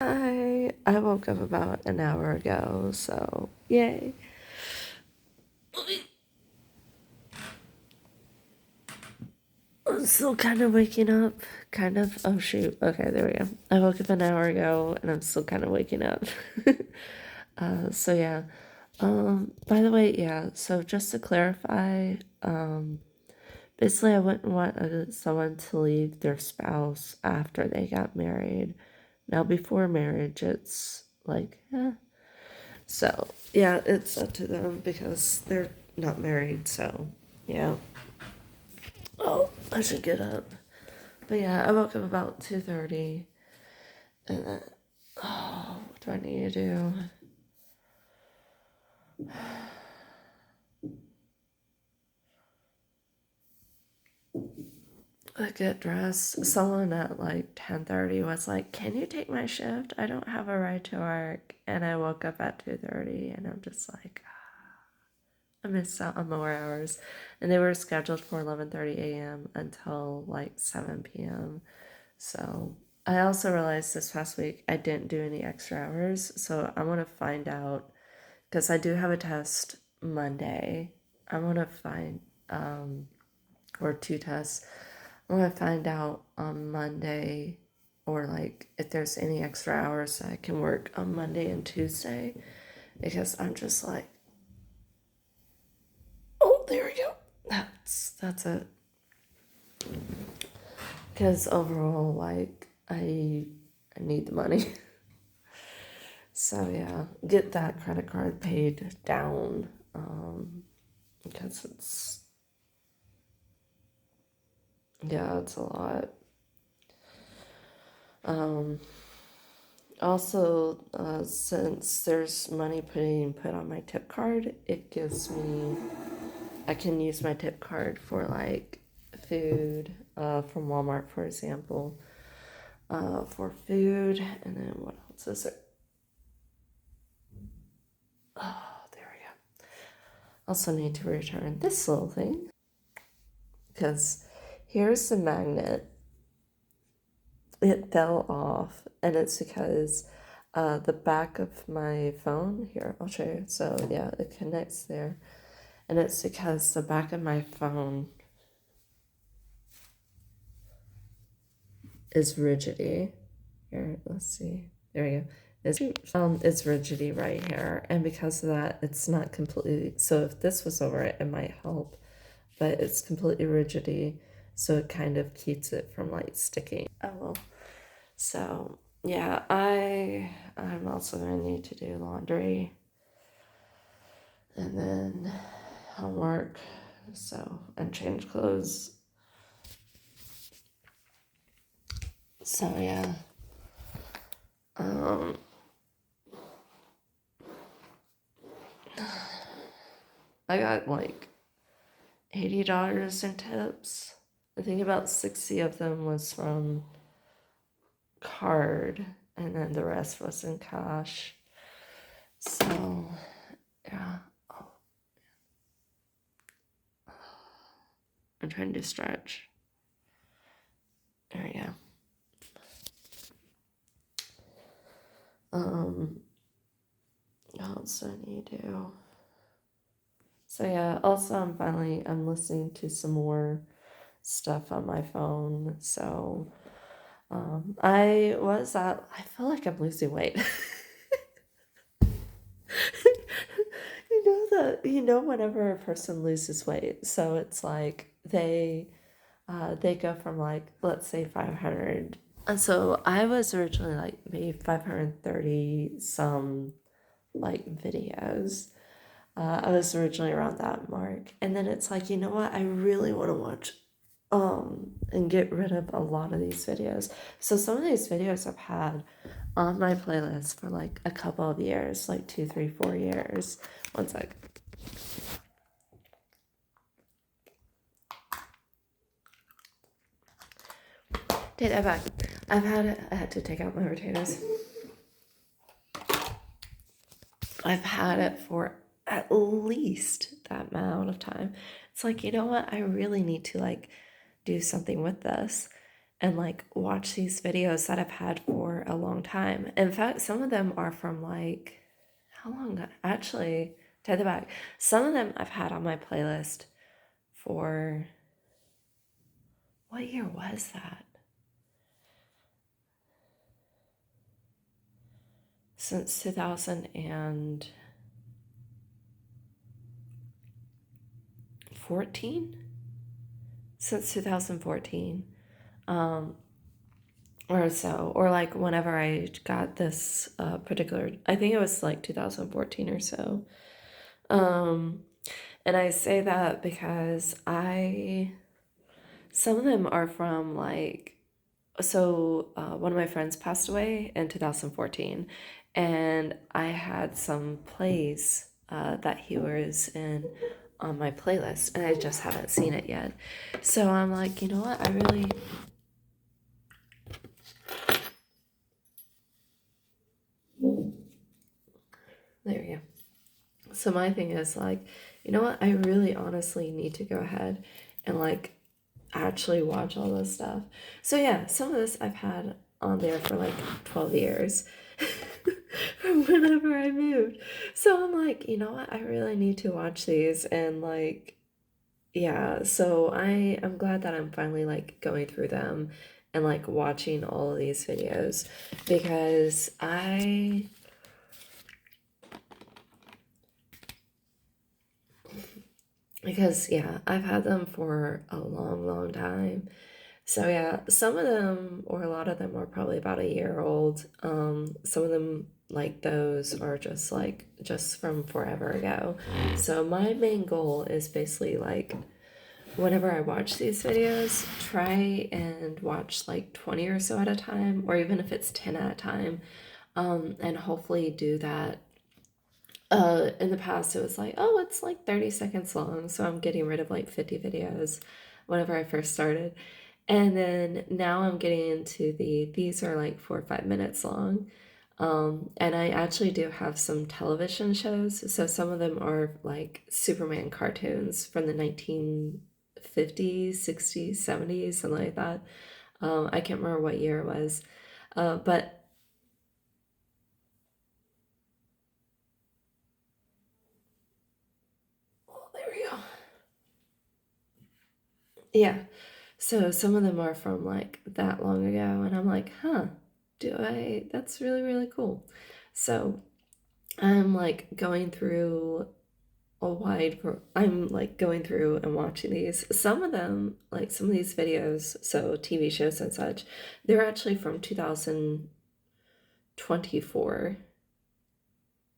I woke up about an hour ago, so yay. I'm still kind of waking up. Kind of. Oh shoot. Okay, there we go. I woke up an hour ago and I'm still kind of waking up. So yeah. By the way, yeah, so just to clarify, basically I wouldn't want someone to leave their spouse after they got married. Now before marriage it's like, so, yeah, it's up to them because they're not married, so, yeah. Oh, I should get up. But yeah, I woke up about 2:30, and then, oh, what do I need to do? I get dressed. Someone at like 10:30 was like, "Can you take my shift? I don't have a ride to work." And I woke up at 2:30, and I'm just like, I missed out on more hours. And they were scheduled for 11:30 a.m. until like 7 p.m. So I also realized this past week I didn't do any extra hours. So I want to find out because I do have a test Monday. I want to find, or two tests. I want to find out on Monday or like if there's any extra hours that I can work on Monday and Tuesday because I'm just like, oh, there we go. That's it. Because overall, like I need the money. So yeah, get that credit card paid down, because it's a lot. Um, Also, since there's money being put on my tip card, it gives me, I can use my tip card for like food, from Walmart, for example, for food, and then what else is it? Oh, there we go. Also need to return this little thing because here's the magnet. It fell off, and it's because the back of my phone, here, I'll show you. So, yeah, it connects there, and it's because the back of my phone is rigidity. Here, let's see. There we go. It's rigidity right here, and because of that, it's not completely. So, if this was over it, it might help, but it's completely rigidity, so it kind of keeps it from like sticking. Oh well. So yeah, I'm also gonna need to do laundry and then homework, so and change clothes. So yeah. Um I got like $80 in tips. I think about 60 of them was from card and then the rest was in cash. So yeah. Oh, I'm trying to stretch. There we go. What else do I need to do? So yeah, also I'm listening to some more stuff on my phone. So I feel like I'm losing weight. Whenever a person loses weight, so it's like they go from like, let's say 500. And so I was originally like maybe 530 some like videos. I was originally around that mark. And then it's like, you know what? I really want to watch and get rid of a lot of these videos. So some of these videos I've had on my playlist for like a couple of years, like 2, 3, 4 years. One sec. Take that back. I had to take out my potatoes. I've had it for at least that amount of time. It's like, you know what? I really need to like do something with this. and like watch these videos that I've had for a long time. In fact, some of them are from like, how long? Actually, take it back. Some of them I've had on my playlist for, what year was that? Since 2014? Since 2014. Um, or so, or like whenever I got this particular, I think it was like 2014 or so. Um, and I say that because some of them are from like, so one of my friends passed away in 2014, and I had some plays that he was in on my playlist, and I just haven't seen it yet. So I'm like, you know what? There we go. So my thing is like, you know what? I really honestly need to go ahead and like actually watch all this stuff. So yeah, some of this I've had on there for like 12 years from whenever I moved. So I'm like, you know what? I really need to watch these and like yeah, so I'm glad that I'm finally like going through them and like watching all of these videos because yeah, I've had them for a long, long time. So yeah, some of them or a lot of them are probably about a year old. Some of them like those are just like just from forever ago. So my main goal is basically like whenever I watch these videos, try and watch like 20 or so at a time, or even if it's 10 at a time, and hopefully do that. In the past, it was like, oh, it's like 30 seconds long, so I'm getting rid of like 50 videos whenever I first started. And then now I'm getting into these are like 4 or 5 minutes long. And I actually do have some television shows. So some of them are like Superman cartoons from the 1950s, 60s, 70s, something like that. I can't remember what year it was. But oh, there we go. Yeah. So some of them are from like that long ago, and I'm like, huh, that's really, really cool. So I'm like going through I'm like going through and watching these. Some of them, like some of these videos, so TV shows and such, they're actually from 2024.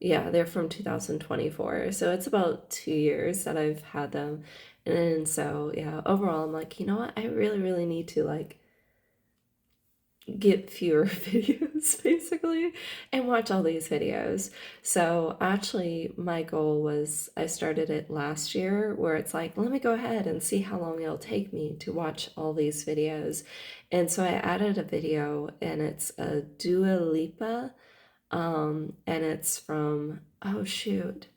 Yeah, they're from 2024. So it's about 2 years that I've had them. And so, yeah, overall, I'm like, you know what? I really, really need to like get fewer videos basically and watch all these videos. So actually my goal was I started it last year where it's like let me go ahead and see how long it'll take me to watch all these videos. And so I added a video and it's a Dua Lipa and it's from oh shoot.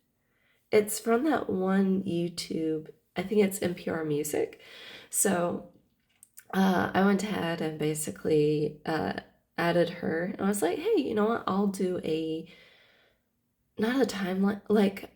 It's from that one YouTube, I think it's NPR Music. So I went ahead and basically added her. And I was like, hey, you know what? I'll do not a timeline, like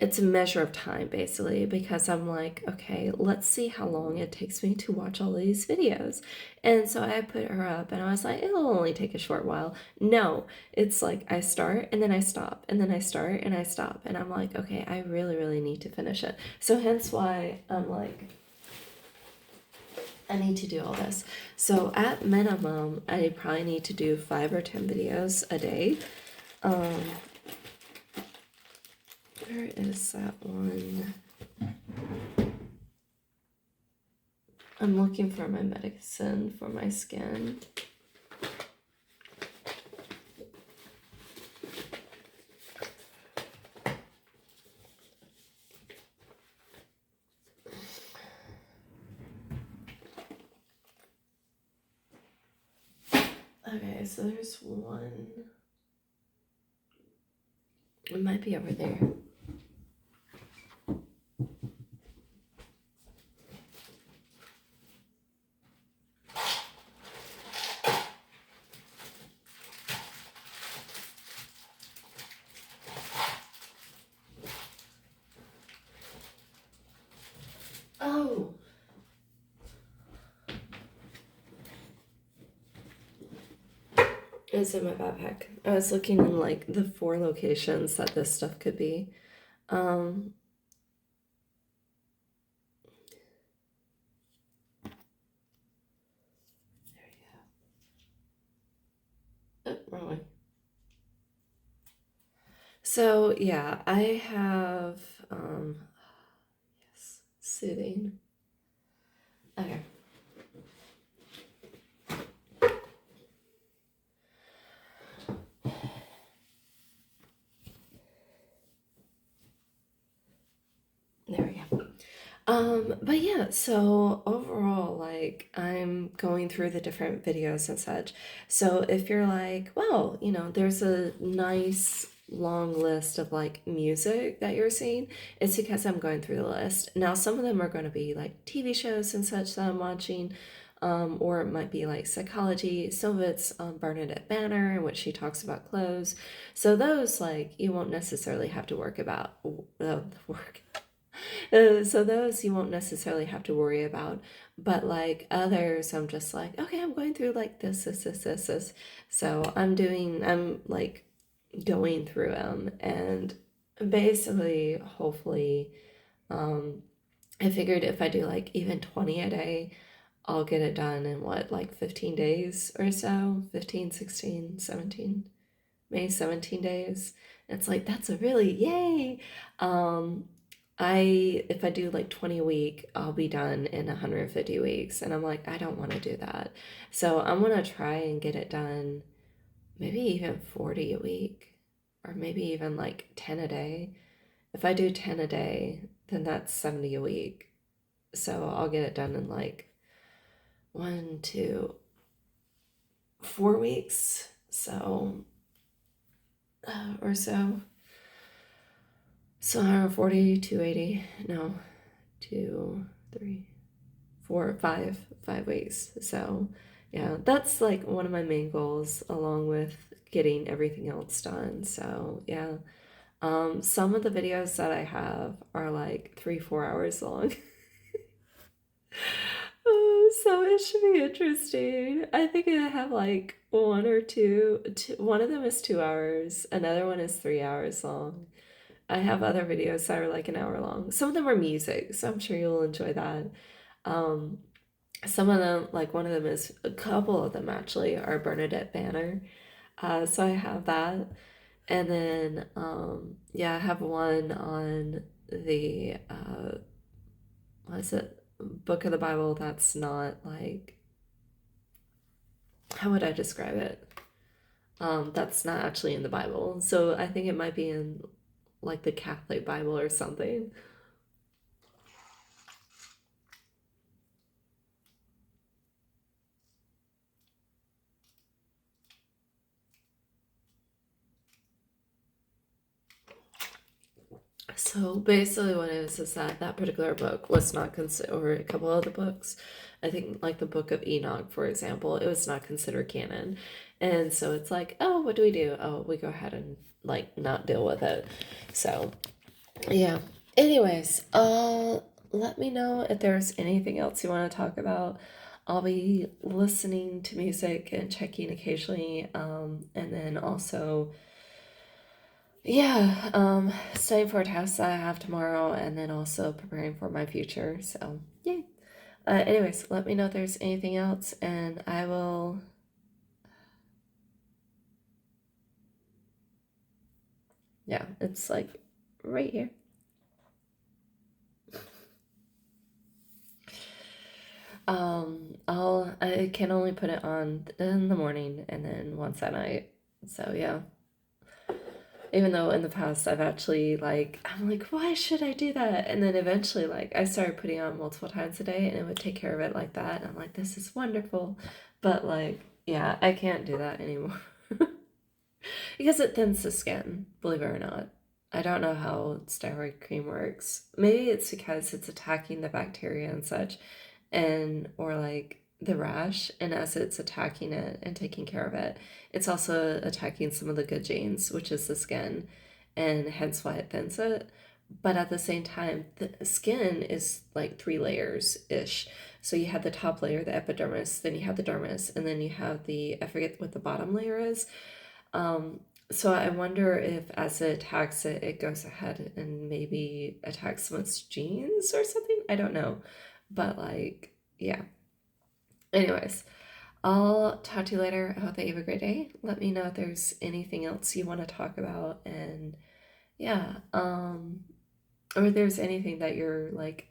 it's a measure of time basically, because I'm like, okay, let's see how long it takes me to watch all these videos. And so I put her up and I was like, it'll only take a short while. No, it's like I start and then I stop and then I start and I stop. And I'm like, okay, I really, really need to finish it. So hence why I'm like, I need to do all this. So at minimum, I probably need to do 5 or 10 videos a day. Where is that one? I'm looking for my medicine for my skin. Okay, so there's one. It might be over there. It's in my backpack. I was looking in like the 4 locations that this stuff could be. Um, wrong way. So yeah, I have yes, soothing. Okay. There we go. But yeah, so overall, like, I'm going through the different videos and such. So if you're like, well, there's a nice long list of like music that you're seeing, it's because I'm going through the list. Now, some of them are going to be like TV shows and such that I'm watching. Or it might be like psychology. Some of it's Bernadette Banner, in which she talks about clothes. So those, like, you won't necessarily have to work so those you won't necessarily have to worry about. But like others, I'm just like, okay, I'm going through like this. So I'm like going through them and basically, hopefully, um, I figured if I do like even 20 a day, I'll get it done in what, like 15 days or so, 15, 16, 17, maybe 17 days. It's like, that's a really yay. Um, if I do like 20 a week, I'll be done in 150 weeks. And I'm like, I don't want to do that. So I'm gonna try and get it done maybe even 40 a week, or maybe even like 10 a day. If I do 10 a day, then that's 70 a week. So I'll get it done in like 1, 2, 4 weeks. So, or so. So 140, 280, no, 2, 3, 4, 5 weeks. So yeah, that's like one of my main goals, along with getting everything else done. So yeah, some of the videos that I have are like 3, 4 hours long. So it should be interesting. I think I have like one or two. One of them is 2 hours. Another one is 3 hours long. I have other videos that are like an hour long. Some of them are music, so I'm sure you'll enjoy that. Um, some of them, like one of them is, a couple of them actually are Bernadette Banner. So I have that. And then, yeah, I have one on the, what is it? Book of the Bible that's not like, how would I describe it? That's not actually in the Bible. So I think it might be in like the Catholic Bible or something. So basically, what it is that that particular book was not considered, or a couple other books, I think like the Book of Enoch, for example, it was not considered canon. And so it's like, oh, what do we do? Oh, we go ahead and like not deal with it. So yeah. Anyways, let me know if there's anything else you want to talk about. I'll be listening to music and checking occasionally, and then also, yeah, studying for a test that I have tomorrow, and then also preparing for my future. So, yay. Anyways, let me know if there's anything else, and I will. Yeah, it's like right here. I can only put it on in the morning and then once at night. So, yeah. Even though in the past I've actually like, I'm like, why should I do that? And then eventually, like, I started putting on multiple times a day and it would take care of it like that. And I'm like, this is wonderful. But like, yeah, I can't do that anymore because it thins the skin, believe it or not. I don't know how steroid cream works. Maybe it's because it's attacking the bacteria and such, and or like the rash, and as it's attacking it and taking care of it, it's also attacking some of the good genes, which is the skin, and hence why it thins it. but at the same time, the skin is like 3 layers ish. So you have the top layer, the epidermis, then you have the dermis, and then you have the, I forget what the bottom layer is. Um, so I wonder if as it attacks it, it goes ahead and maybe attacks someone's genes or something. I don't know. But like, yeah. Anyways, I'll talk to you later. I hope that you have a great day. Let me know if there's anything else you want to talk about. And yeah, or if there's anything that you're like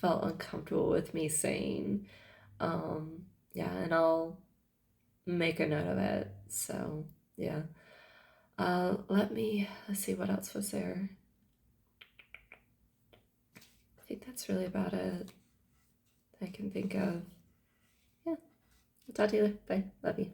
felt uncomfortable with me saying. Um, yeah, and I'll make a note of it. So yeah. Let's see what else was there. I think that's really about it I can think of. Yeah, I'll talk to you later. Bye. Love you.